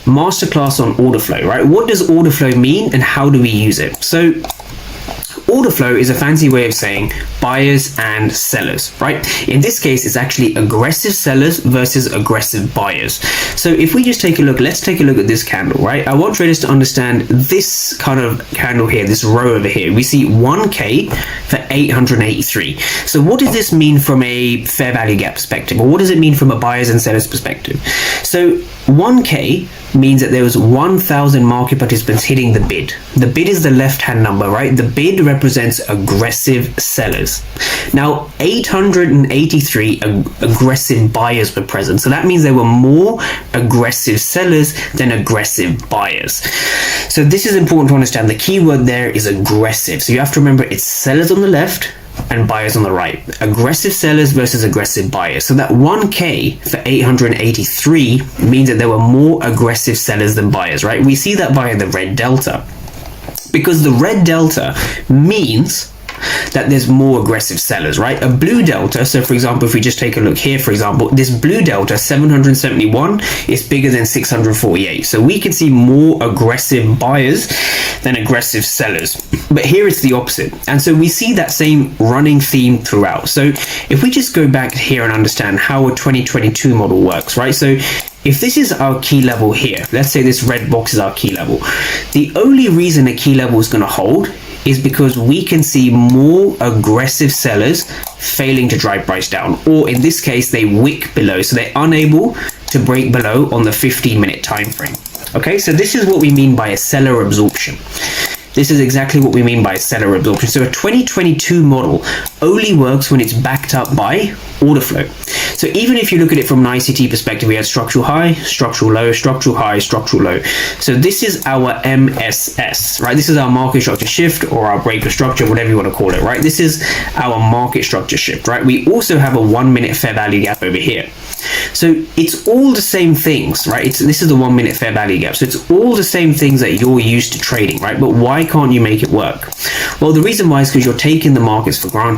masterclass on order flow, right? What does order flow mean and how do we use it? So order flow is a fancy way of saying buyers and sellers, right? In this case, it's actually aggressive sellers versus aggressive buyers. So if we just take a look, let's take a look at this candle, right? I want traders to understand this kind of candle here, this row over here. We see 1K for 883. So what does this mean from a fair value gap perspective? Or what does it mean from a buyers and sellers perspective? So 1K means that there was 1,000 market participants hitting the bid. The bid is the left-hand number, right? The bid represents aggressive sellers. Now, 883 aggressive buyers were present. So that means there were more aggressive sellers than aggressive buyers. So this is important to understand. The key word there is aggressive. So you have to remember it's sellers on the left and buyers on the right. Aggressive sellers versus aggressive buyers. So that 1K for 883 means that there were more aggressive sellers than buyers, right? We see that via the red delta, because the red delta means that there's more aggressive sellers, right? A blue delta, so for example, if we just take a look here, for example, this blue delta 771 is bigger than 648. So we can see more aggressive buyers than aggressive sellers. But here it's the opposite. And so we see that same running theme throughout. So if we just go back here and understand how a 2022 model works, right? So if this is our key level here, let's say this red box is our key level. The only reason a key level is going to hold is because we can see more aggressive sellers failing to drive price down, or in this case, they wick below. So they're unable to break below on the 15-minute time frame. Okay, so this is what we mean by a seller absorption. This is exactly what we mean by seller absorption. So a 2022 model only works when it's backed up by order flow. So even if you look at it from an ICT perspective, we had structural high, structural low, structural high, structural low. So this is our MSS, right? This is our market structure shift, or our breaker structure, whatever you want to call it, right? This is our market structure shift, right? We also have a 1-minute fair value gap over here. So it's all the same things, right? This is the 1-minute fair value gap. So it's all the same things that you're used to trading, right? But why can't you make it work? Well, the reason why is because you're taking the markets for granted.